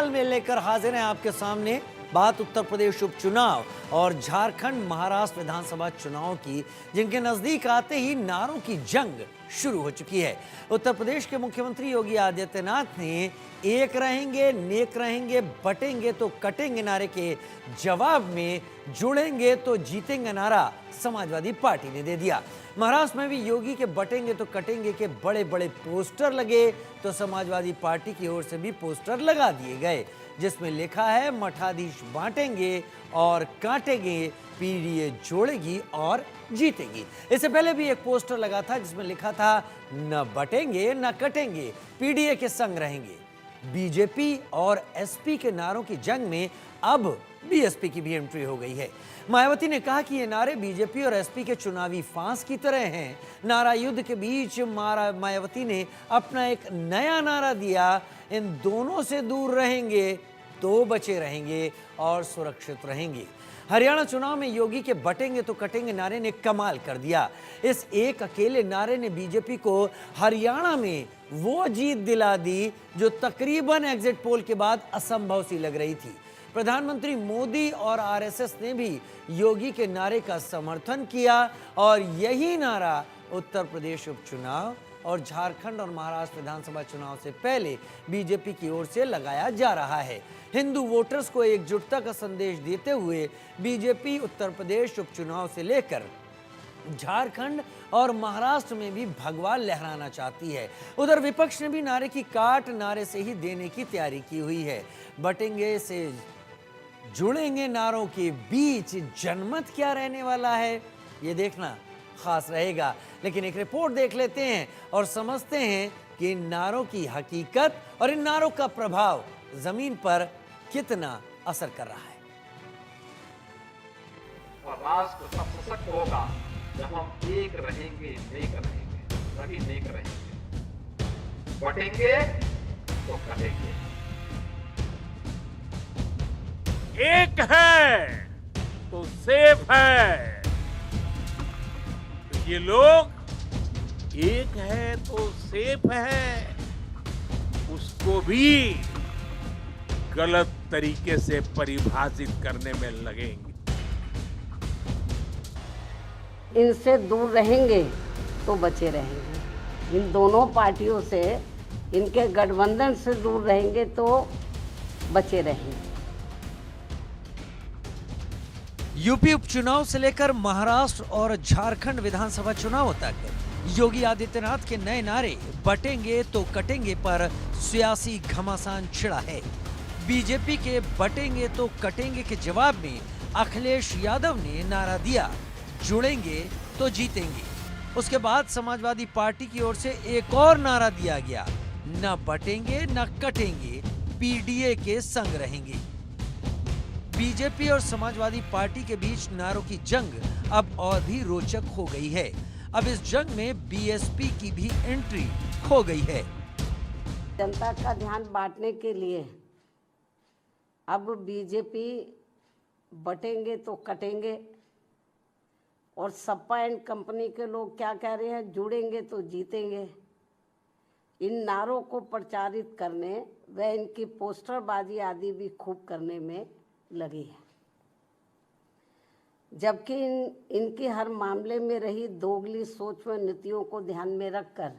Special में लेकर हाजिर हैं आपके सामने। बात उत्तर प्रदेश उपचुनाव और झारखंड महाराष्ट्र विधानसभा चुनाव की, जिनके नजदीक आते ही नारों की जंग शुरू हो चुकी है। उत्तर प्रदेश के मुख्यमंत्री योगी आदित्यनाथ ने एक रहेंगे, नेक रहेंगे, बटेंगे तो कटेंगे नारे के जवाब में जुड़ेंगे तो जीतेंगे नारा समाजवादी पार्टी ने दे दिया। महाराष्ट्र में भी योगी के बटेंगे तो कटेंगे के बड़े बड़े पोस्टर लगे, तो समाजवादी पार्टी की ओर से भी पोस्टर लगा दिए गए, जिसमें लिखा है मठाधीश बांटेंगे और काटेंगे, पीडीए जोड़ेगी और जीतेगी। इससे पहले भी एक पोस्टर लगा था जिसमें लिखा था न बटेंगे न कटेंगे, पीडीए के संग रहेंगे। बीजेपी और एसपी के नारों की जंग में अब बीएसपी की भी एंट्री हो गई है। मायावती ने कहा कि ये नारे बीजेपी और एसपी के चुनावी फांस की तरह हैं। नारा युद्ध के बीच मायावती ने अपना एक नया नारा दिया, इन दोनों से दूर रहेंगे तो बचे रहेंगे और सुरक्षित रहेंगे। हरियाणा चुनाव में योगी के बटेंगे तो कटेंगे नारे ने कमाल कर दिया। इस एक अकेले नारे ने बीजेपी को हरियाणा में वो जीत दिला दी जो तकरीबन एग्जिट पोल के बाद असंभव सी लग रही थी। प्रधानमंत्री मोदी और आरएसएस ने भी योगी के नारे का समर्थन किया और यही नारा उत्तर प्रदेश उपचुनाव और झारखंड और महाराष्ट्र विधानसभा चुनाव से पहले बीजेपी की ओर से लगाया जा रहा है। हिंदू वोटर्स को एकजुटता का संदेश देते हुए बीजेपी उत्तर प्रदेश उपचुनाव से लेकर झारखंड और महाराष्ट्र में भी भगवा लहराना चाहती है। उधर विपक्ष ने भी नारे की काट नारे से ही देने की तैयारी की हुई है। बटेंगे से जुड़ेंगे नारों के बीच जनमत क्या रहने वाला है, ये देखना खास रहेगा। लेकिन एक रिपोर्ट देख लेते हैं और समझते हैं कि इन नारों की हकीकत और इन नारों का प्रभाव जमीन पर कितना असर कर रहा है। और राष्ट्र तब सशक्त होगा जब हम एक रहेंगे, नेक रहेंगे, तभी नेक रहेंगे। बटेंगे तो कटेंगे। एक है तो सेफ है। ये लोग एक है तो सेफ है, उसको भी गलत तरीके से परिभाषित करने में लगेंगे। इनसे दूर रहेंगे तो बचे रहेंगे। इन दोनों पार्टियों से, इनके गठबंधन से दूर रहेंगे तो बचे रहेंगे। यूपी उपचुनाव से लेकर महाराष्ट्र और झारखंड विधानसभा चुनाव तक योगी आदित्यनाथ के नए नारे बटेंगे तो कटेंगे पर सियासी घमासान छिड़ा है। बीजेपी के बटेंगे तो कटेंगे के जवाब में अखिलेश यादव ने नारा दिया जुड़ेंगे तो जीतेंगे। उसके बाद समाजवादी पार्टी की ओर से एक और नारा दिया गया, न बटेंगे न कटेंगे, पीडीए के संग रहेंगे। बीजेपी और समाजवादी पार्टी के बीच नारों की जंग अब और भी रोचक हो गई है। अब इस जंग में बीएसपी की भी एंट्री हो गई है। जनता का ध्यान बांटने के लिए अब बीजेपी बटेंगे तो कटेंगे और सपा एंड कंपनी के लोग क्या कह रहे हैं, जुड़ेंगे तो जीतेंगे। इन नारों को प्रचारित करने व इनकी पोस्टरबाजी आदि भी खूब करने में लगी है, जबकि इनकी हर मामले में रही दोगली सोच व नीतियों को ध्यान में रखकर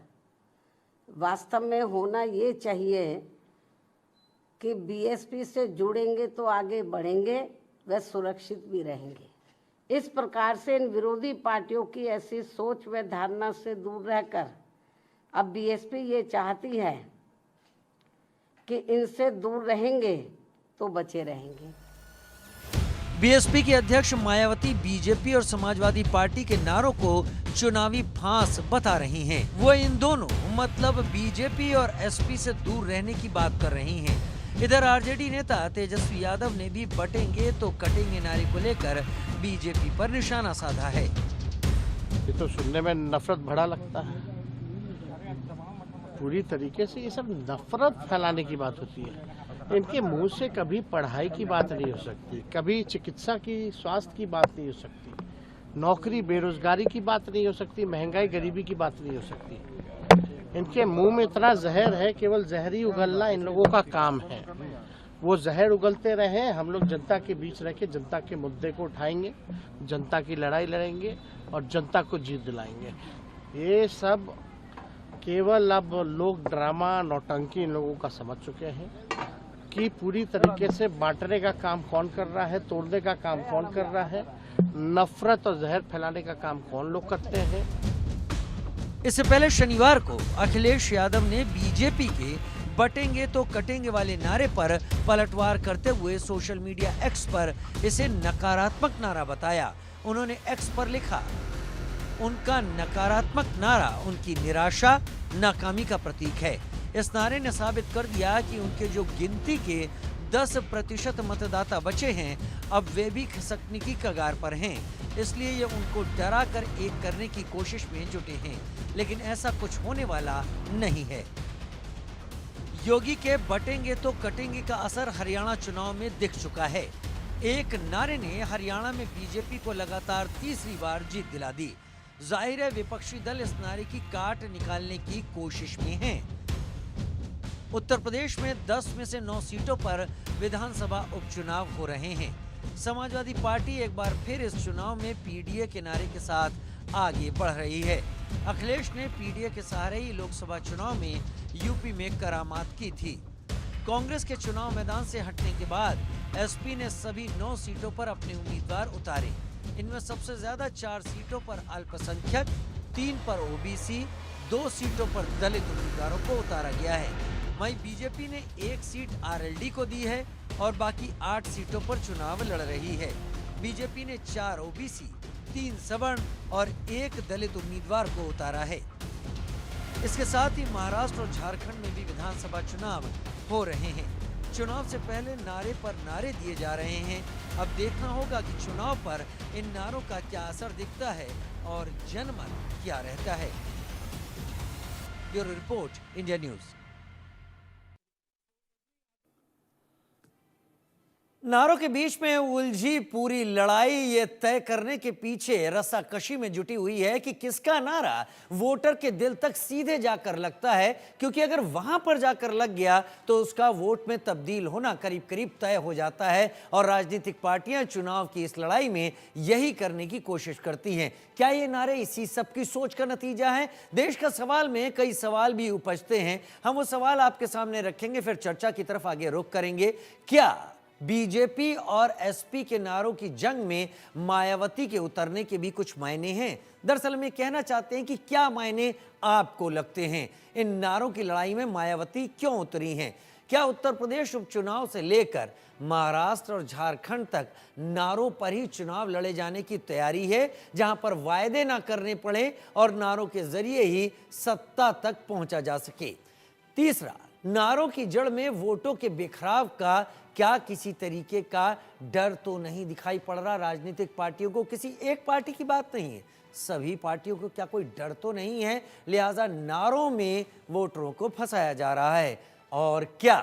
वास्तव में होना ये चाहिए कि बीएसपी से जुड़ेंगे तो आगे बढ़ेंगे व सुरक्षित भी रहेंगे। इस प्रकार से इन विरोधी पार्टियों की ऐसी सोच व धारणा से दूर रहकर अब बीएसपी ये चाहती है कि इनसे दूर रहेंगे तो बचे रहेंगे। बीएसपी की अध्यक्ष मायावती बीजेपी और समाजवादी पार्टी के नारों को चुनावी फांस बता रही हैं। वो इन दोनों मतलब बीजेपी और एसपी से दूर रहने की बात कर रही हैं। इधर आरजेडी नेता तेजस्वी यादव ने भी बटेंगे तो कटेंगे नारे को लेकर बीजेपी पर निशाना साधा है। ये तो सुनने में नफरत भरा लगता है। पूरी तरीके से ये सब नफरत फैलाने की बात होती है। इनके मुंह से कभी पढ़ाई की बात नहीं हो सकती, कभी चिकित्सा की, स्वास्थ्य की बात नहीं हो सकती, नौकरी बेरोजगारी की बात नहीं हो सकती, महंगाई गरीबी की बात नहीं हो सकती। इनके मुंह में इतना जहर है, केवल जहरी उगलना इन लोगों का काम है। वो जहर उगलते रहे, हम लोग जनता के बीच रह के जनता के मुद्दे को उठाएंगे, जनता की लड़ाई लड़ेंगे और जनता को जीत दिलाएंगे। ये सब केवल अब लोग ड्रामा नौटंकी इन लोगों का समझ चुके हैं कि पूरी तरीके से बांटने का काम कौन कर रहा है, तोड़ने का काम कौन कर रहा है, नफरत और जहर फैलाने का काम कौन लोग करते हैं। इससे पहले शनिवार को अखिलेश यादव ने बीजेपी के बटेंगे तो कटेंगे वाले नारे पर पलटवार करते हुए सोशल मीडिया एक्स पर इसे नकारात्मक नारा बताया। उन्होंने एक्स पर लिखा, उनका नकारात्मक नारा उनकी निराशा, नाकामी का प्रतीक है। इस नारे ने साबित कर दिया कि उनके जो गिनती के 10% मतदाता बचे हैं, अब वे भी खिसकने की कगार पर हैं। इसलिए ये उनको डरा कर एक करने की कोशिश में जुटे हैं, लेकिन ऐसा कुछ होने वाला नहीं है। योगी के बटेंगे तो कटेंगे का असर हरियाणा चुनाव में दिख चुका है। एक नारे ने हरियाणा में बीजेपी को लगातार तीसरी बार जीत दिला दी। जाहिर है विपक्षी दल इस नारे की काट निकालने की कोशिश में हैं। उत्तर प्रदेश में 10 में से 9 सीटों पर विधानसभा उपचुनाव हो रहे हैं। समाजवादी पार्टी एक बार फिर इस चुनाव में पीडीए के नारे के साथ आगे बढ़ रही है। अखिलेश ने पीडीए के सहारे ही लोकसभा चुनाव में यूपी में करामात की थी। कांग्रेस के चुनाव मैदान से हटने के बाद एसपी ने सभी 9 सीटों पर अपने उम्मीदवार उतारे। इनमें सबसे ज्यादा 4 सीटों पर अल्पसंख्यक, 3 पर ओबीसी, 2 सीटों पर दलित उम्मीदवारों को उतारा गया है। वहीं बीजेपी ने 1 सीट आरएलडी को दी है और बाकी 8 सीटों पर चुनाव लड़ रही है। बीजेपी ने 4 ओबीसी, 3 सवर्ण और 1 दलित उम्मीदवार को उतारा है। इसके साथ ही महाराष्ट्र और झारखंड में भी विधानसभा चुनाव हो रहे हैं। चुनाव से पहले नारे पर नारे दिए जा रहे हैं। अब देखना होगा कि चुनाव पर इन नारों का क्या असर दिखता है और जनमत क्या रहता है। Bureau report, India news. नारों के बीच में उलझी पूरी लड़ाई ये तय करने के पीछे रस्साकशी में जुटी हुई है कि किसका नारा वोटर के दिल तक सीधे जाकर लगता है, क्योंकि अगर वहां पर जाकर लग गया तो उसका वोट में तब्दील होना करीब करीब तय हो जाता है। और राजनीतिक पार्टियां चुनाव की इस लड़ाई में यही करने की कोशिश करती हैं। क्या ये नारे इसी सबकी सोच का नतीजा है? देश का सवाल में कई सवाल भी उपजते हैं। हम वो सवाल आपके सामने रखेंगे, फिर चर्चा की तरफ आगे रुख करेंगे। क्या बीजेपी और एसपी के नारों की जंग में मायावती के उतरने के भी कुछ मायने हैं? दरअसल हम ये कहना चाहते हैं कि क्या मायने आपको लगते हैं? इन नारों की लड़ाई में मायावती क्यों उतरी हैं? क्या उत्तर प्रदेश उपचुनाव से लेकर महाराष्ट्र और झारखंड तक नारों पर ही चुनाव लड़े जाने की तैयारी है, जहां पर वायदे ना करने पड़े और नारों के जरिए ही सत्ता तक पहुंचा जा सके? तीसरा, नारों की जड़ में वोटों के बिखराव का क्या किसी तरीके का डर तो नहीं दिखाई पड़ रहा राजनीतिक पार्टियों को? किसी एक पार्टी की बात नहीं है, सभी पार्टियों को क्या कोई डर तो नहीं है? लिहाजा नारों में वोटरों को फंसाया जा रहा है। और क्या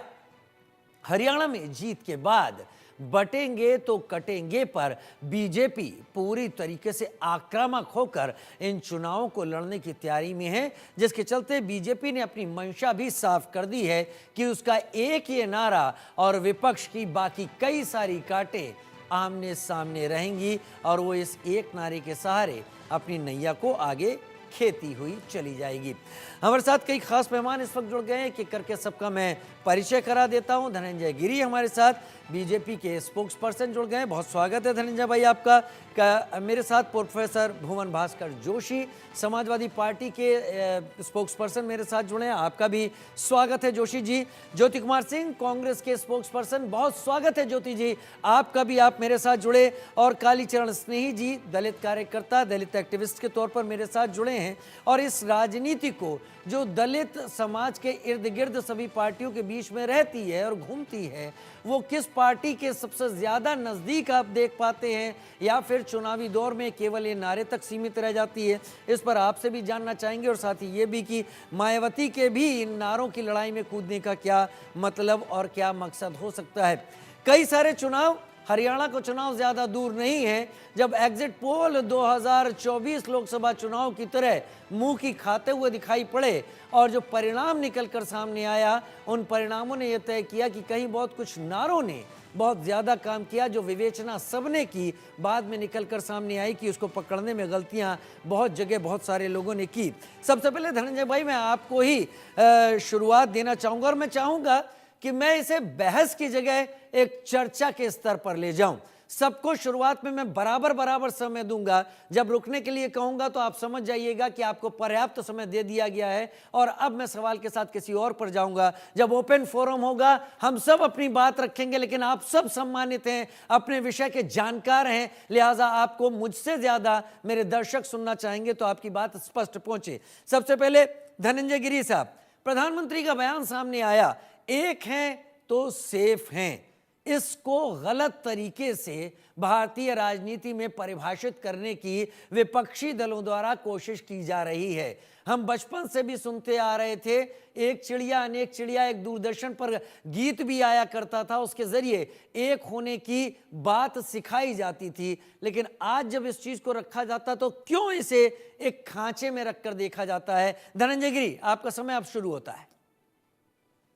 हरियाणा में जीत के बाद बटेंगे तो कटेंगे पर बीजेपी पूरी तरीके से आक्रामक होकर इन चुनावों को लड़ने की तैयारी में है, जिसके चलते बीजेपी ने अपनी मंशा भी साफ कर दी है कि उसका एक ये नारा और विपक्ष की बाकी कई सारी काटें आमने सामने रहेंगी और वो इस एक नारे के सहारे अपनी नैया को आगे खेती हुई चली जाएगी। हमारे साथ कई खास मेहमान इस वक्त जुड़ गए हैं, कि करके सबका मैं परिचय करा देता हूं। धनंजय गिरी हमारे साथ बीजेपी के स्पोक्स पर्सन जुड़ गए हैं, बहुत स्वागत है धनंजय भाई आपका। मेरे साथ प्रोफेसर भुवन भास्कर जोशी समाजवादी पार्टी के स्पोक्स पर्सन मेरे साथ जुड़े हैं, आपका भी स्वागत है जोशी जी। ज्योति कुमार सिंह कांग्रेस के स्पोक्स पर्सन, बहुत स्वागत है ज्योति जी आपका भी, आप मेरे साथ जुड़े। और कालीचरण स्नेही जी दलित कार्यकर्ता, दलित एक्टिविस्ट के तौर पर मेरे साथ जुड़े हैं और इस राजनीति को जो दलित समाज के इर्द गिर्द सभी पार्टियों के बीच में रहती है और घूमती है, वो किस पार्टी के सबसे ज्यादा नजदीक आप देख पाते हैं, या फिर चुनावी दौर में केवल ये नारे तक सीमित रह जाती है? इस पर आपसे भी जानना चाहेंगे। और साथ ही ये भी कि मायावती के भी इन नारों की लड़ाई में कूदने का क्या मतलब और क्या मकसद हो सकता है? कई सारे चुनाव हरियाणा का चुनाव ज्यादा दूर नहीं है जब एग्जिट पोल 2024 लोकसभा चुनाव की तरह मुंह की खाते हुए दिखाई पड़े और जो परिणाम निकलकर सामने आया, उन परिणामों ने यह तय किया कि कहीं बहुत कुछ नारों ने बहुत ज्यादा काम किया, जो विवेचना सबने की बाद में निकलकर सामने आई कि उसको पकड़ने में गलतियां बहुत जगह बहुत सारे लोगों ने की। सबसे पहले धनंजय भाई, मैं आपको ही शुरुआत देना चाहूंगा और मैं चाहूंगा कि मैं इसे बहस की जगह एक चर्चा के स्तर पर ले जाऊं। सबको शुरुआत में मैं बराबर समय दूंगा, जब रुकने के लिए कहूंगा तो आप समझ जाइएगा कि आपको पर्याप्त समय दे दिया गया है। और अब मैं सवाल के साथ किसी और पर जाऊंगा। जब ओपन फोरम होगा हम सब अपनी बात रखेंगे, लेकिन आप सब सम्मानित हैं, अपने विषय के जानकार हैं, लिहाजा आपको मुझसे ज्यादा मेरे दर्शक सुनना चाहेंगे तो आपकी बात स्पष्ट पहुंचे। सबसे पहले धनंजय गिरी साहब, प्रधानमंत्री का बयान सामने आया, एक हैं तो सेफ हैं, इसको गलत तरीके से भारतीय राजनीति में परिभाषित करने की विपक्षी दलों द्वारा कोशिश की जा रही है। हम बचपन से भी सुनते आ रहे थे, एक चिड़िया अनेक चिड़िया, एक दूरदर्शन पर गीत भी आया करता था, उसके जरिए एक होने की बात सिखाई जाती थी। लेकिन आज जब इस चीज को रखा जाता तो क्यों इसे एक खांचे में रखकर देखा जाता है? धनंजय गिरी, आपका समय अब शुरू होता है।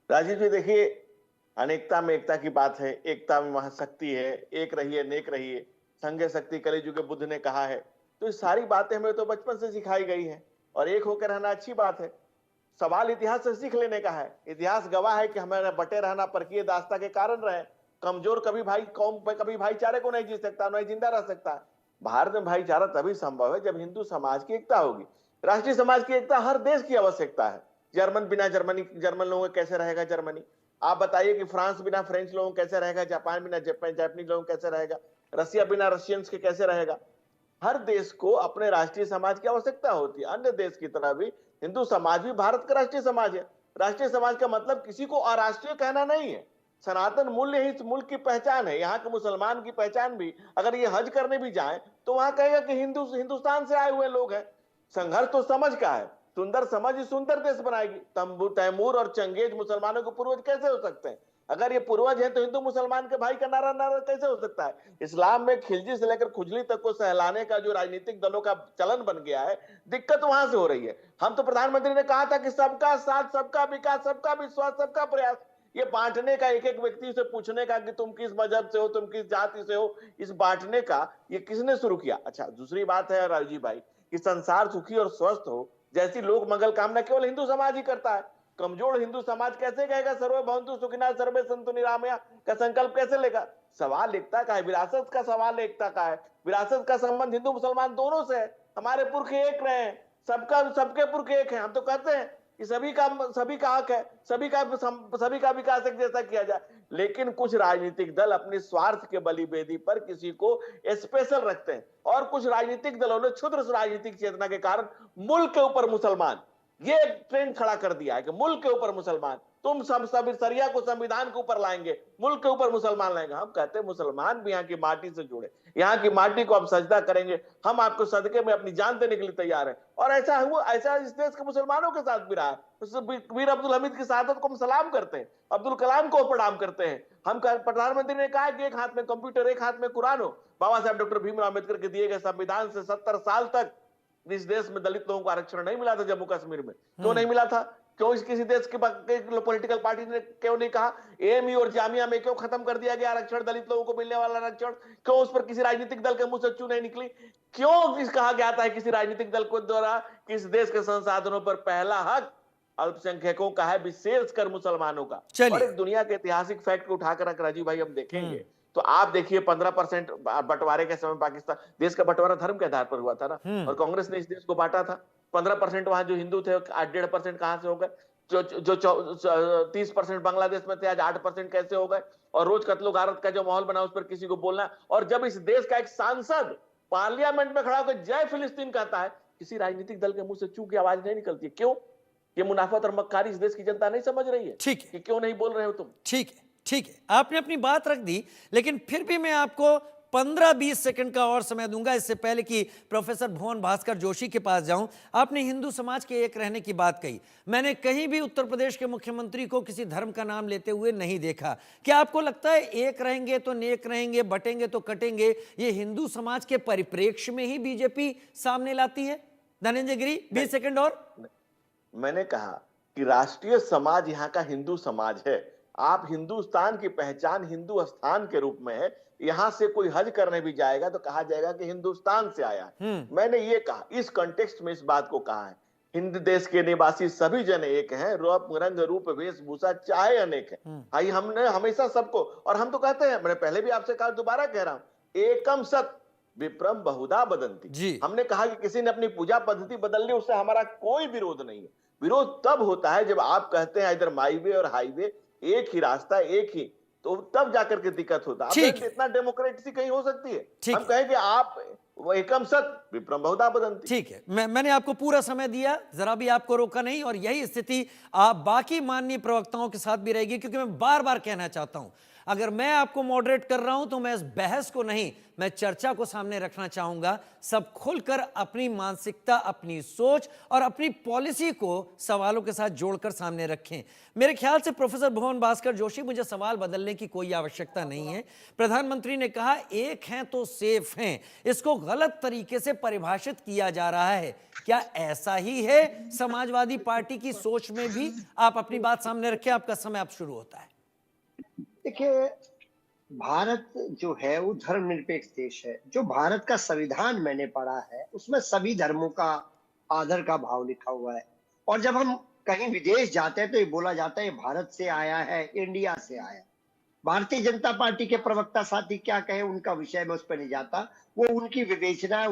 राजीव जी, देखिए, अनेकता में एकता की बात है, एकता में महाशक्ति है, एक रहिए नेक रहिए, संघे शक्ति कलिजुग के बुद्ध ने कहा है। तो ये सारी बातें हमें तो बचपन से सिखाई गई है और एक होकर रहना अच्छी बात है। सवाल इतिहास से सीख लेने का है। इतिहास गवाह है कि हमारा बटे रहना परकीय दास्ता के कारण रहे। कमजोर कभी भाईचारे को नहीं जी सकता, नहीं जिंदा रह सकता है। भारत में भाईचारा तभी संभव है जब हिंदू समाज की एकता होगी। राष्ट्रीय समाज की एकता हर देश की आवश्यकता है। जर्मन लोगों का कैसे रहेगा जर्मनी? आप बताइए कि फ्रांस बिना फ्रेंच लोगों कैसे रहेगा, जापान बिना जापानीज लोगों कैसे रहेगा, रसिया बिना रशियंस के कैसे रहेगा? हर देश को अपने राष्ट्रीय समाज की आवश्यकता होती है। अन्य देश की तरह भी हिंदू समाज भी भारत का राष्ट्रीय समाज है। राष्ट्रीय समाज का मतलब किसी को अराष्ट्रीय कहना नहीं है। सनातन मूल्य ही इस मुल्क की पहचान है। यहाँ के मुसलमान की पहचान भी, अगर ये हज करने भी जाए तो वहां कहेगा कि हिंदुस्तान से आए हुए लोग हैं। संघर्ष तो समझ का है। सुंदर समझ ही सुंदर देश बनाएगी। तैमूर और चंगेज मुसलमानों के पूर्वज कैसे हो सकते हैं? अगर ये पूर्वज है तो हिंदू मुसलमान के भाई का नारा कैसे हो सकता है? इस्लाम में खिलजी से लेकर खुजली तक को सहलाने का जो राजनीतिक दलों का चलन बन गया है, दिक्कत वहां से हो रही है। हम तो प्रधानमंत्री ने कहा था कि सबका साथ, सबका विकास, सबका विश्वास, सबका प्रयास। ये बांटने का, एक एक व्यक्ति से पूछने का कि तुम किस मजहब से हो, तुम किस जाति से हो, इस बांटने का ये किसने शुरू किया? अच्छा, दूसरी बात है राजीव भाई कि संसार सुखी और स्वस्थ हो जैसी लोक मंगल कामना केवल हिंदू समाज ही करता है। कमजोर हिंदू समाज कैसे कहेगा सर्वे भवन्तु सुखिनः सर्वे सन्तु निरामया का संकल्प कैसे लेगा? सवाल एकता का है, विरासत का सवाल एकता का है। विरासत का संबंध हिंदू मुसलमान दोनों से है। हमारे पुरख एक रहे हैं, सबके पुरख एक हैं। हम तो कहते हैं कि सभी का हक है, सभी का विकास एक जैसा किया जाए। लेकिन कुछ राजनीतिक दल अपने स्वार्थ के बलिवेदी पर किसी को स्पेशल रखते हैं और कुछ राजनीतिक दलों ने क्षुद्र राजनीतिक चेतना के कारण मुल्क के ऊपर मुसलमान, ये ट्रेंड खड़ा कर दिया है कि मुल्क के ऊपर मुसलमान, तुम सब सरिया को संविधान के ऊपर लाएंगे, मुल्क के ऊपर मुसलमान लाएंगे। हम कहते हैं मुसलमान भी यहाँ की माटी से जुड़े, यहाँ की माटी को आप सजदा करेंगे, हम आपको सदके में अपनी जान देने के लिए तैयार हैं। और ऐसा हुआ, ऐसा इस देश के मुसलमानों के साथ भी रहा है। वीर अब्दुल हमीद की शहादत को हम सलाम करते हैं, अब्दुल कलाम को प्रणाम करते हैं। हम प्रधानमंत्री ने कहा कि एक हाथ में कंप्यूटर एक हाथ में कुरान हो। बाबा साहब डॉक्टर भीमराव अम्बेडकर के दिए गए संविधान से 70 साल तक इस देश में दलित लोगों को आरक्षण नहीं मिला था। जम्मू कश्मीर में क्यों नहीं मिला था? क्यों किसी देश के पॉलिटिकल पार्टी ने क्यों नहीं कहा? एएमयू और जामिया में क्यों खत्म कर दिया गया आरक्षण, दलित लोगों को मिलने वाला आरक्षण? क्यों उस पर किसी राजनीतिक दल के मुंह से चू नहीं निकली? क्यों कहा गया था किसी राजनीतिक दल को द्वारा कि इस देश के संसाधनों पर पहला हक अल्पसंख्यकों का है, विशेषकर मुसलमानों का। और एक दुनिया के ऐतिहासिक फैक्ट को उठाकर राजीव भाई हम देखेंगे तो आप देखिए 15% बंटवारे के समय पाकिस्तान देश का बंटवारा धर्म के आधार पर हुआ था ना, और कांग्रेस ने इस देश को बांटा था। 15% वहां जो हिंदू थे 8.5% कहां से हो गए? जो 30% बांग्लादेश में थे आज 8% कैसे हो गए? और रोज कत्लो गारत का जो माहौल बना उस पर किसी को बोलना। और जब इस देश का एक सांसद पार्लियामेंट में खड़ा होकर जय फिलिस्तीन कहता है, किसी राजनीतिक दल के मुंह से चू की आवाज नहीं निकलती। क्यों? ये मुनाफत और मक्कारी इस देश की जनता नहीं समझ रही है। ठीक है कि क्यों नहीं बोल रहे हो तुम? ठीक है, आपने अपनी बात रख दी, लेकिन फिर भी मैं आपको 15-20 सेकंड का और समय दूंगा, इससे पहले कि प्रोफेसर भुवन भास्कर जोशी के पास जाऊं। आपने हिंदू समाज के एक रहने की बात कही। मैंने कहीं भी उत्तर प्रदेश के मुख्यमंत्री को किसी धर्म का नाम लेते हुए नहीं देखा। क्या आपको लगता है एक रहेंगे तो नेक रहेंगे, बटेंगे तो कटेंगे, ये हिंदू समाज के परिप्रेक्ष्य में ही बीजेपी सामने लाती है? धनंजय गिरी, 20 सेकंड और। मैंने कहा कि राष्ट्रीय समाज यहाँ का हिंदू समाज है। आप हिंदुस्तान की पहचान हिंदू स्थान के रूप में है। यहाँ से कोई हज करने भी जाएगा तो कहा जाएगा कि हिंदुस्तान से आया है। मैंने ये कहा, इस कॉन्टेक्स्ट में इस बात को कहा है, हिंद देश के निवासी सभी जन एक हैं, रंग रूप वेशभूषा चाहे अनेक है। आई हमने हमेशा सबको, और हम तो कहते हैं, मैंने पहले भी आपसे कहा, दोबारा कह रहा हूं, एकम सत विप्रम बहुधा बदंती। हमने कहा कि किसी ने अपनी पूजा पद्धति बदल ली, उससे हमारा कोई विरोध नहीं है। विरोध तब होता है जब आप कहते हैं इधर माईवे और हाईवे एक ही रास्ता, एक ही, तो तब जाकर के दिक्कत होता है। इतना डेमोक्रेसी कहीं हो सकती है? हम कहें कि आप वो एकम सत विप्रम बहुधा बदंती। ठीक है, मैंने आपको पूरा समय दिया, जरा भी आपको रोका नहीं, और यही स्थिति आप बाकी माननीय प्रवक्ताओं के साथ भी रहेगी, क्योंकि मैं बार बार कहना चाहता हूं, अगर मैं आपको मॉडरेट कर रहा हूं तो मैं इस बहस को नहीं, मैं चर्चा को सामने रखना चाहूंगा। सब खुलकर अपनी मानसिकता, अपनी सोच और अपनी पॉलिसी को सवालों के साथ जोड़कर सामने रखें। मेरे ख्याल से प्रोफेसर भुवन भास्कर जोशी, मुझे सवाल बदलने की कोई आवश्यकता नहीं है। प्रधानमंत्री ने कहा एक हैं तो सेफ हैं, इसको गलत तरीके से परिभाषित किया जा रहा है। क्या ऐसा ही है समाजवादी पार्टी की सोच में भी? आप अपनी बात सामने रखें, आपका समय अब शुरू होता है। देखिए, भारत जो है वो धर्मनिरपेक्ष देश है। जो भारत का संविधान मैंने पढ़ा है उसमें सभी धर्मों का आदर का भाव लिखा हुआ है। और जब हम कहीं विदेश जाते हैं तो ये बोला जाता है भारत से आया है, इंडिया से आया है। भारतीय जनता पार्टी के प्रवक्ता साथी क्या कहे उनका विषय में उस पर नहीं जाता, वो उनकी विवेचना है,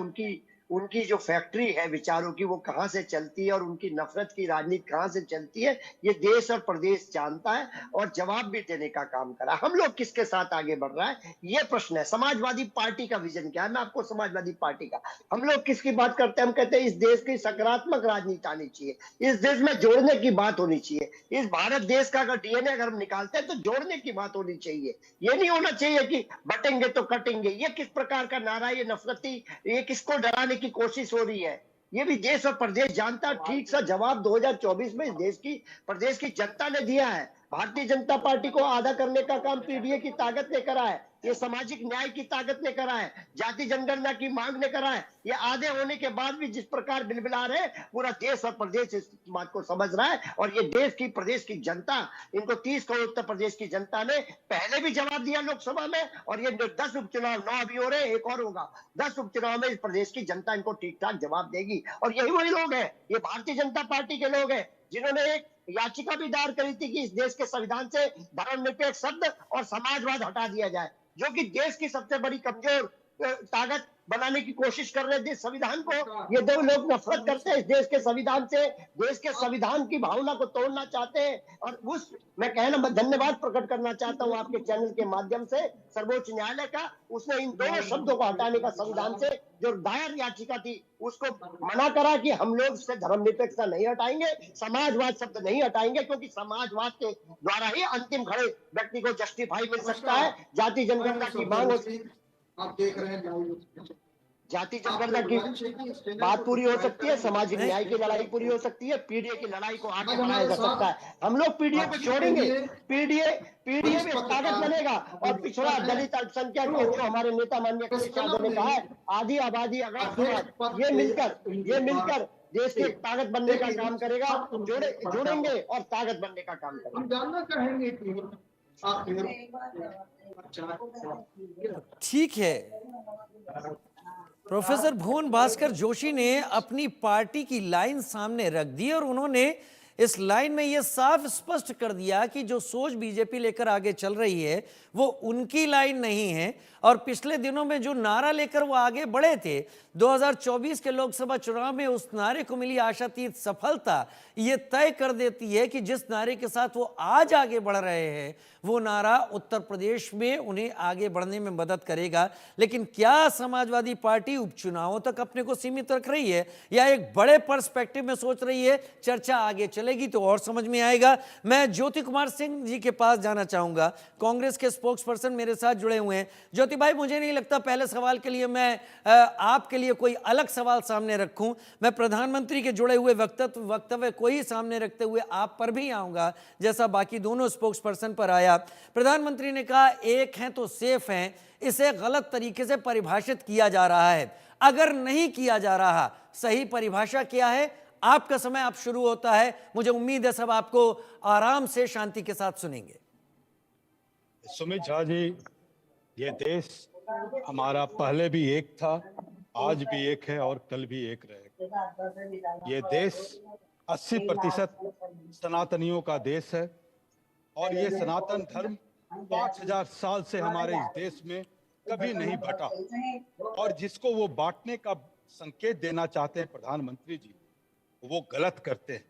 उनकी जो फैक्ट्री है विचारों की वो कहां से चलती है और उनकी नफरत की राजनीति कहां से चलती है, ये देश और प्रदेश जानता है और जवाब भी देने का काम करा। हम लोग किसके साथ आगे बढ़ रहा है ये प्रश्न है। समाजवादी पार्टी का विजन क्या है? मैं आपको समाजवादी पार्टी का, हम लोग किसकी बात करते हैं? हम कहते हैं इस देश की सकारात्मक राजनीति आनी चाहिए, इस देश में जोड़ने की बात होनी चाहिए। इस भारत देश का अगर डीएनए अगर हम निकालते हैं तो जोड़ने की बात होनी चाहिए। ये नहीं होना चाहिए कि बटेंगे तो कटेंगे। ये किस प्रकार का नारा, ये नफरती, ये किसको डराने की कोशिश हो रही है? ये भी देश और प्रदेश जानता। ठीक सा जवाब 2024 में इस देश की प्रदेश की जनता ने दिया है। भारतीय जनता पार्टी को आधा करने का काम पीडीए की ताकत ने करा है, ये सामाजिक न्याय की ताकत ने करा है, जाति जनगणना की मांग ने करा है। ये आधे होने के बाद भी जिस प्रकार बिलबिला रहे, पूरा देश और प्रदेश इस बात को समझ रहा है। और ये देश की प्रदेश की जनता, इनको 30 करोड़ उत्तर प्रदेश की जनता ने पहले भी जवाब दिया लोकसभा में, और ये 10 उपचुनाव 9 अभी हो रहे, एक और होगा। 10 उपचुनाव में इस प्रदेश की जनता इनको ठीक ठाक जवाब देगी। और यही वही लोग हैं, ये भारतीय जनता पार्टी के लोग हैं जिन्होंने एक याचिका भी दायर करी थी कि इस देश के संविधान से धर्मनिरपेक्ष शब्द और समाजवाद हटा दिया जाए, जो कि देश की सबसे बड़ी कमजोर ताकत बनाने की कोशिश कर रहे थे संविधान को। ये दो लोग नफरत करते हैं इस देश के संविधान से, देश के संविधान की भावना को तोड़ना चाहते हैं। और उस मैं धन्यवाद प्रकट करना चाहता हूं आपके चैनल के माध्यम से सर्वोच्च न्यायालय का, उसने इन दोनों शब्दों को हटाने का संविधान से जो दायर याचिका थी उसको मना करा कि हम लोग से धर्मनिरपेक्षता नहीं हटाएंगे, समाजवाद शब्द नहीं हटाएंगे, क्योंकि समाजवाद के द्वारा ही अंतिम खड़े व्यक्ति को जस्टिफाई मिल सकता है। जाति जनगणना की मांग आप देख रहे हैं, जाति जनगणना की बात पूरी हो सकती है, सामाजिक न्याय की लड़ाई पूरी हो सकती है, पीडीए की लड़ाई को आगे बढ़ाया जा सकता है। हम लोग पीडीए को छोड़ेंगे, पीडीए में ताकत बनेगा। और पिछड़ा दलित अल्पसंख्यक के जो हमारे नेता माननीय अखिलेश यादव ने कहा है, आधी आबादी अगर ये मिलकर देश की ताकत बनने का काम करेगा, जोड़ेंगे और ताकत बनने का काम करेंगे। हम जानना चाहेंगे कि आप ठीक है, प्रोफेसर भुवन भास्कर जोशी ने अपनी पार्टी की लाइन सामने रख दी और उन्होंने इस लाइन में यह साफ स्पष्ट कर दिया कि जो सोच बीजेपी लेकर आगे चल रही है वो उनकी लाइन नहीं है। और पिछले दिनों में जो नारा लेकर वो आगे बढ़े थे 2024 के लोकसभा चुनाव में, उस नारे को मिली आशातीत सफलता ये तय कर देती है कि जिस नारे के साथ वो आज आगे बढ़ रहे हैं वो नारा उत्तर प्रदेश में उन्हें आगे बढ़ने में मदद करेगा। लेकिन क्या समाजवादी पार्टी उपचुनावों तक अपने को सीमित रख रही है या एक बड़े पर्सपेक्टिव में सोच रही है? चर्चा आगे चले। चलेगी तो और समझ में आएगा। मैं ज्योति कुमार सिंह जी के पास जाना चाहूंगा, कांग्रेस के स्पोक्स पर्सन मेरे साथ जुड़े हुए हैं। ज्योति भाई, मुझे नहीं लगता पहले सवाल के लिए मैं आपके लिए कोई अलग सवाल सामने रखूं। मैं प्रधानमंत्री के जुड़े हुए वक्तव्य को ही सामने रखते हुए आप पर भी आऊंगा, जैसा बाकी दोनों स्पोक्स पर्सन पर आया। प्रधानमंत्री ने कहा एक हैं तो सेफ हैं, इसे गलत तरीके से परिभाषित किया जा रहा है। अगर नहीं किया जा रहा, सही परिभाषा क्या है? आपका समय अब शुरू होता है। मुझे उम्मीद है सब आपको आराम से शांति के साथ सुनेंगे। सुमित झा जी, ये देश हमारा पहले भी एक था, आज भी एक है और कल भी एक रहेगा। ये देश 80% सनातनियों का देश है और ये सनातन धर्म 5000 साल से हमारे इस देश में कभी नहीं बटा, और जिसको वो बांटने का संकेत देना चाहते हैं प्रधानमंत्री जी, वो गलत करते हैं।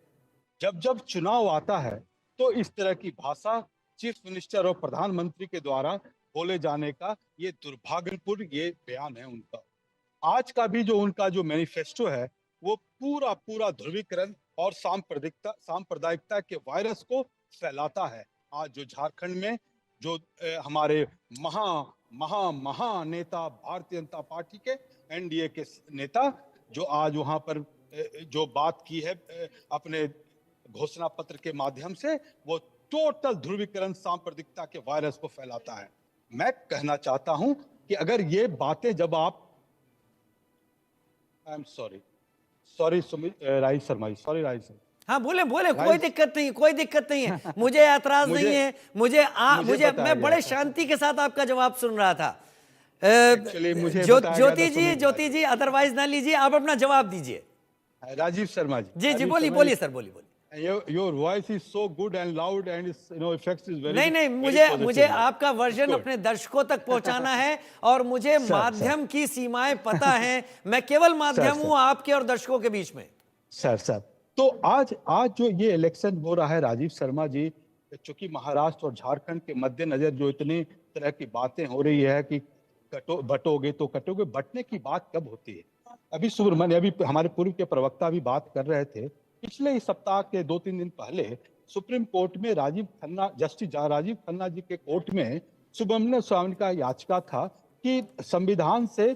जब जब चुनाव आता है तो इस तरह की भाषा चीफ मिनिस्टर और प्रधानमंत्री के द्वारा बोले जाने का ये दुर्भाग्यपूर्ण ये बयान है उनका। आज का भी जो उनका जो मैनिफेस्टो है वो पूरा पूरा ध्रुवीकरण और सांप्रदायिकता के वायरस को फैलाता है। आज जो झारखंड में जो हमारे महा नेता भारतीय जनता पार्टी के एनडीए के नेता जो आज वहां पर जो बात की है अपने घोषणा पत्र के माध्यम से, वो टोटल ध्रुवीकरण सांप्रदायिकता के वायरस को फैलाता है। मैं कहना चाहता हूं कि अगर ये बातें जब आप I am sorry Sumit Rahi Sharma ji, sorry Rahi sir. हाँ बोले कोई दिक्कत नहीं, कोई दिक्कत नहीं है, मुझे ऐतराज नहीं है। मुझे मैं बड़े शांति के साथ आपका जवाब सुन रहा था। ज्योति जी अदरवाइज ना लीजिए, आप अपना जवाब दीजिए। राजीव शर्मा जी, जी बोलिए सर, बोलिए। Your voice is so good and loud and its effects is very नहीं, मुझे आपका वर्जन अपने दर्शकों तक पहुंचाना है और मुझे माध्यम की सीमाएं पता हैं। मैं केवल माध्यम हूं आपके और दर्शकों के बीच में। सर तो आज जो ये इलेक्शन हो रहा है राजीव शर्मा जी, चूंकि महाराष्ट्र और झारखंड के मद्देनजर जो इतनी तरह की बातें हो रही है कि बटोगे तो कटोगे, बटने की बात कब होती है? अभी सुब्रमण्य, अभी हमारे पूर्व के प्रवक्ता भी बात कर रहे थे, पिछले ही सप्ताह के 2-3 दिन पहले सुप्रीम कोर्ट में जस्टिस राजीव खन्ना जी के कोर्ट में सुब्रमण्य स्वामी का याचिका था कि संविधान से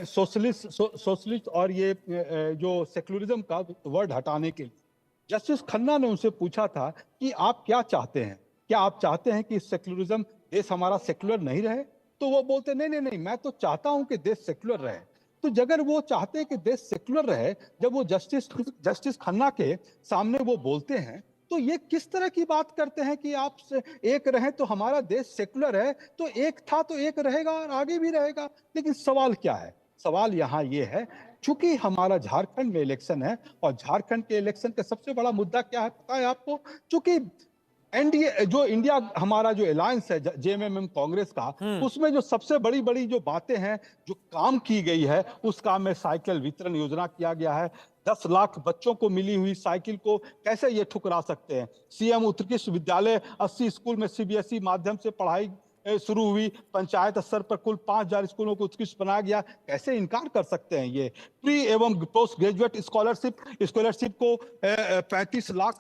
सोशलिस्ट और ये जो सेक्युलरिज्म का वर्ड हटाने के लिए जस्टिस खन्ना ने उनसे पूछा था कि आप क्या चाहते हैं, क्या आप चाहते हैं कि सेक्युलरिज्म देश हमारा सेक्युलर नहीं रहे? तो वो बोलते नहीं, मैं तो चाहता हूं कि देश सेक्युलर रहे। तो अगर वो चाहते हैं कि देश सेक्युलर रहे, जब वो जस्टिस खन्ना के सामने वो बोलते हैं, तो ये किस तरह की बात करते हैं कि आप एक रहे तो हमारा देश सेक्युलर है, तो एक था तो एक रहेगा और आगे भी रहेगा। लेकिन सवाल क्या है? सवाल यहाँ ये है, चूंकि हमारा झारखंड में इलेक्शन है और झारखंड के इलेक्शन का सबसे बड़ा मुद्दा क्या है पता है आपको? चूंकि एनडीए जो इंडिया हमारा जो अलायंस है जेएमएम कांग्रेस का, उसमें जो सबसे बड़ी जो बातें हैं जो काम की गई है, उस काम में साइकिल वितरण योजना किया गया है। 10 लाख बच्चों को मिली हुई साइकिल को कैसे ये ठुकरा सकते हैं? सीएम उत्कृष्ट विद्यालय 80 स्कूल में सीबीएसई माध्यम से पढ़ाई शुरू हुई, पंचायत स्तर पर कुल 5000 स्कूलों को उत्कृष्ट बनाया गया, कैसे इनकार कर सकते हैं? ये प्री एवं पोस्ट ग्रेजुएट स्कॉलरशिप को 35 लाख।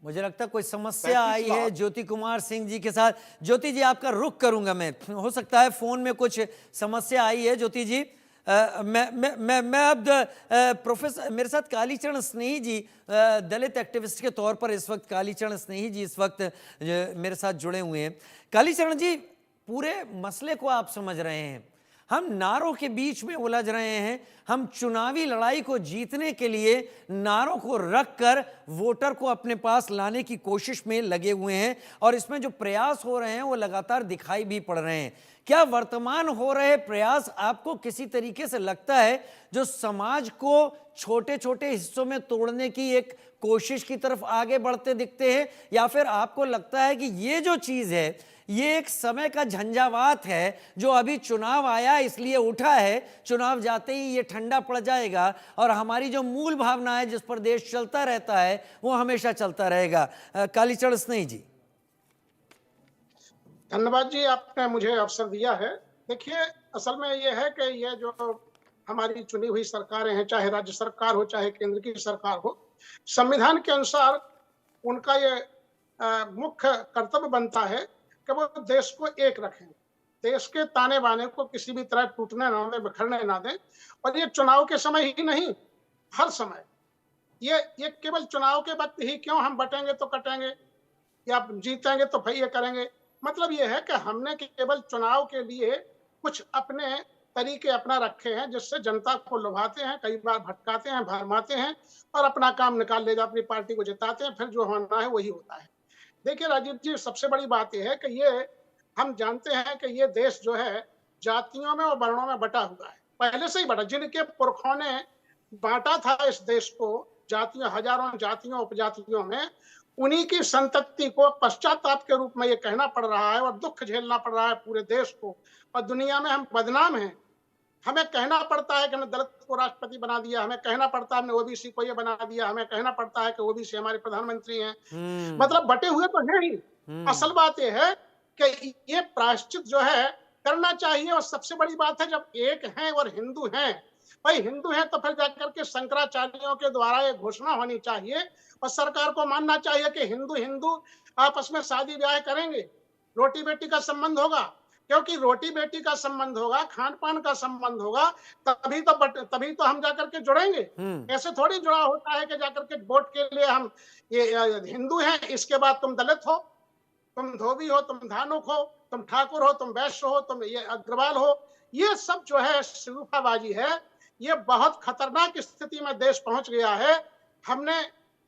मुझे लगता है कोई समस्या आई है ज्योति कुमार सिंह जी के साथ। ज्योति जी आपका रुख करूंगा मैं, हो सकता है फोन में कुछ समस्या आई है। ज्योति जी मैं अब प्रोफेसर मेरे साथ कालीचरण स्नेही जी, दलित एक्टिविस्ट के तौर पर इस वक्त कालीचरण स्नेही जी इस वक्त मेरे साथ जुड़े हुए हैं। कालीचरण जी, पूरे मसले को आप समझ रहे हैं, हम नारों के बीच में उलझ रहे हैं, हम चुनावी लड़ाई को जीतने के लिए नारों को रखकर वोटर को अपने पास लाने की कोशिश में लगे हुए हैं और इसमें जो प्रयास हो रहे हैं वो लगातार दिखाई भी पड़ रहे हैं। क्या वर्तमान हो रहे प्रयास आपको किसी तरीके से लगता है जो समाज को छोटे छोटे हिस्सों में तोड़ने की एक कोशिश की तरफ आगे बढ़ते दिखते हैं, या फिर आपको लगता है कि ये जो चीज है ये एक समय का झंझावात है जो अभी चुनाव आया इसलिए उठा है, चुनाव जाते ही ये ठंडा पड़ जाएगा और हमारी जो मूल भावना है जिस पर देश चलता रहता है वो हमेशा चलता रहेगा? कालीचरण स्नेही जी। धन्यवाद जी, आपने मुझे अवसर दिया है। देखिए, असल में ये है कि ये जो हमारी चुनी हुई सरकारें हैं, चाहे राज्य सरकार हो चाहे केंद्र की सरकार हो, संविधान के अनुसार उनका ये मुख्य कर्तव्य बनता है कि वो देश को एक रखें, देश के ताने बाने को किसी भी तरह टूटने ना दें, बिखरने ना दें। और ये चुनाव के समय ही नहीं, हर समय, ये केवल चुनाव के वक्त ही क्यों हम बटेंगे तो कटेंगे या जीतेंगे तो भाई ये करेंगे, मतलब ये है कि हमने केवल चुनाव के लिए कुछ अपने तरीके अपना रखे हैं जिससे जनता को लुभाते हैं, कई बार भटकाते हैं, भरमाते हैं और अपना काम निकाल ले जाते, अपनी पार्टी को जिताते हैं, फिर जो होना है वही होता है। देखिए राजीव जी, सबसे बड़ी बात यह है कि ये हम जानते हैं कि ये देश जो है जातियों में और वर्णों में बटा हुआ है, पहले से ही बटा। जिनके पुरखों ने बांटा था इस देश को जातियों, हजारों जातियों उपजातियों में, उन्हीं की संतति को पश्चाताप के रूप में ये कहना पड़ रहा है और दुख झेलना पड़ रहा है पूरे देश को। और दुनिया में हम बदनाम हैं, हमें कहना पड़ता है कि हमने दलित को राष्ट्रपति बना दिया, हमें कहना पड़ता है हमने ओबीसी को ये बना दिया, हमें कहना पड़ता है कि ओबीसी हमारे प्रधानमंत्री हैं। मतलब बटे हुए तो हैं ही। असल बात यह है कि ये प्रायश्चित जो है करना चाहिए। और सबसे बड़ी बात है, जब एक हैं और हिंदू हैं, भाई हिंदू हैं तो फिर जाकर के शंकराचार्यों के द्वारा ये घोषणा होनी चाहिए और सरकार को मानना चाहिए कि हिंदू हिंदू आपस में शादी ब्याह करेंगे, रोटी बेटी का संबंध होगा। क्योंकि रोटी बेटी का संबंध होगा, खान पान का संबंध होगा, तभी तो हम जाकर के जुड़ेंगे। ऐसे थोड़ी जुड़ा होता है कि जाकर के वोट के लिए हम ये हिंदू हैं, इसके बाद तुम दलित हो, तुम धोबी हो, तुम धानुक हो, तुम ठाकुर हो, तुम वैश्य हो, तुम ये अग्रवाल हो। ये सब जो है शरीफाबाजी है। ये बहुत खतरनाक स्थिति में देश पहुंच गया है। हमने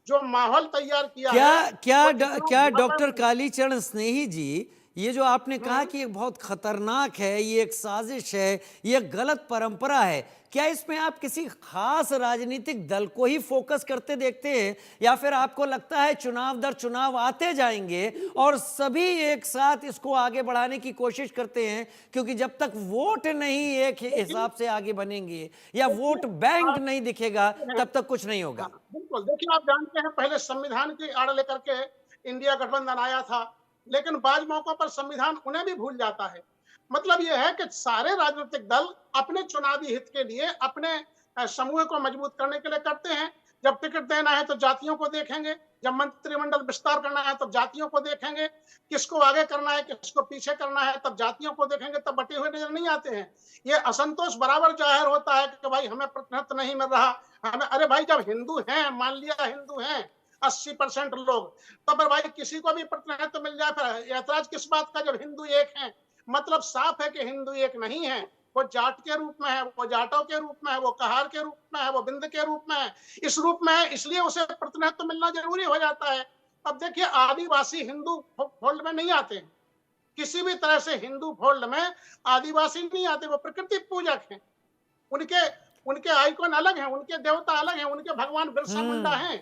जो माहौल तैयार किया है, क्या डॉक्टर कालीचरण स्नेही जी, ये जो आपने कहा कि ये बहुत खतरनाक है, ये एक साजिश है, ये एक गलत परंपरा है, क्या इसमें आप किसी खास राजनीतिक दल को ही फोकस करते देखते हैं, या फिर आपको लगता है चुनाव दर चुनाव आते जाएंगे और सभी एक साथ इसको आगे बढ़ाने की कोशिश करते हैं? क्योंकि जब तक वोट नहीं एक हिसाब से आगे बनेंगे या वोट बैंक नहीं दिखेगा, तब तक कुछ नहीं होगा। बिल्कुल, देखिए आप जानते हैं पहले संविधान की आड़ लेकर के इंडिया गठबंधन आया था, लेकिन बाज मौकों पर संविधान उन्हें भी भूल जाता है। मतलब यह है कि सारे राजनीतिक दल अपने चुनावी हित के लिए, अपने समूह को मजबूत करने के लिए करते हैं। जब टिकट देना है तो जातियों को देखेंगे, जब मंत्रिमंडल विस्तार करना है तब जातियों को देखेंगे, किसको आगे करना है किसको पीछे करना है तब जातियों को देखेंगे, तब बटे हुए नजर नहीं आते हैं। ये असंतोष बराबर जाहिर होता है कि भाई हमें प्रतिनिधित्व नहीं मिल रहा, हमें। अरे भाई, जब हिंदू हैं, मान लिया हिंदू हैं 80% लोग, तो फिर भाई किसी को भी प्रतिनिधित्व मिल जाए, फिर ऐतराज किस बात का? जब हिंदू एक हैं, मतलब साफ है कि हिंदू एक नहीं है। वो जाट के रूप में है, वो जाटों के रूप में है, वो कहार के रूप में है, वो बिंद के रूप में है, इस रूप में है, इसलिए उसे प्रतिनिधित्व मिलना जरूरी हो जाता है। अब देखिए, आदिवासी हिंदू फोल्ड में नहीं आते हैं, किसी भी तरह से हिंदू फोल्ड में आदिवासी नहीं आते। वो प्रकृति पूजक हैं, उनके आइकॉन अलग हैं, उनके देवता अलग हैं, उनके भगवान बिरसा मुंडा हैं।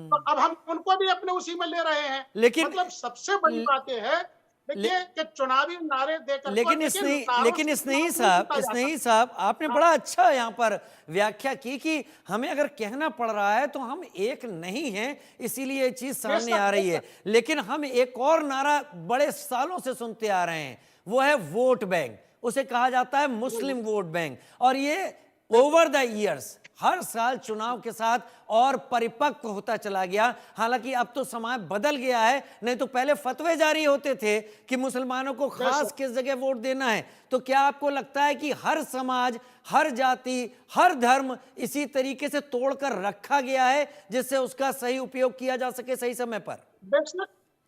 तो अब हम उनको भी अपने उसी में ले रहे हैं। मतलब सबसे बड़ी बात यह है, देखिए कि चुनावी नारे देकर, लेकिन स्नेही साहब, आपने बड़ा अच्छा यहाँ पर व्याख्या की कि हमें अगर कहना पड़ रहा है तो हम एक नहीं हैं, इसीलिए ये चीज सामने आ रही है। लेकिन हम एक और नारा बड़े सालों से सुनते आ रहे हैं, वो है वोट बैंक। उसे कहा जाता है मुस्लिम वोट बैंक, और ये ओवर द ईयर्स हर साल चुनाव के साथ और परिपक्व होता चला गया। हालांकि अब तो समाज बदल गया है, नहीं तो पहले फतवे जारी होते थे कि मुसलमानों को खास किस जगह वोट देना है। तो क्या आपको लगता है कि हर समाज, हर जाति, हर धर्म इसी तरीके से तोड़कर रखा गया है जिससे उसका सही उपयोग किया जा सके सही समय पर?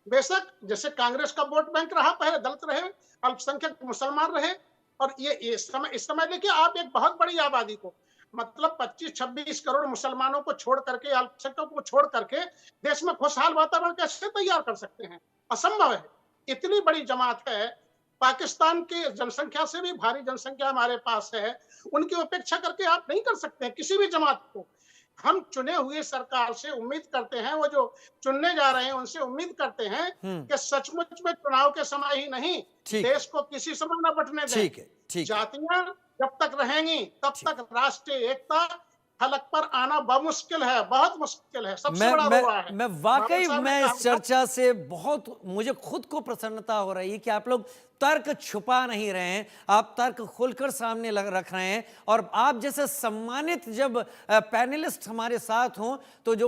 बेशक, जैसे कांग्रेस का वोट बैंक रहा, पहले दलित रहे, अल्पसंख्यक मुसलमान रहे, और ये इस समय देखिए आप एक बहुत बड़ी आबादी को, मतलब 25-26 करोड़ मुसलमानों को छोड़ करके, अल्पसंख्यकों को छोड़ करके देश में खुशहाल वातावरण कैसे तैयार कर सकते हैं? असंभव है। इतनी बड़ी जमात है, पाकिस्तान की जनसंख्या से भी भारी जनसंख्या हमारे पास है, उनकी उपेक्षा करके आप नहीं कर सकते किसी भी जमात को। हम चुने हुए सरकार से उम्मीद करते हैं, वो जो चुनने जा रहे हैं उनसे उम्मीद करते हैं कि सचमुच में चुनाव के समय ही नहीं, देश को किसी समय न बंटने दें। जातियां जब तक रहेंगी तब तक राष्ट्रीय एकता फलक पर आना बमुश्किल है, बहुत मुश्किल है, सबसे मैं बड़ा मैं रोड़ा है। मैं वाकई बाबा साहब ने मैं कहा इस चर्चा से बहुत मुझे खुद को प्रसन्नता हो रही है कि आप लोग तर्क छुपा नहीं रहे हैं, आप तर्क खोलकर सामने रख रहे हैं। और आप जैसे सम्मानित जब पैनलिस्ट हमारे साथ हों तो जो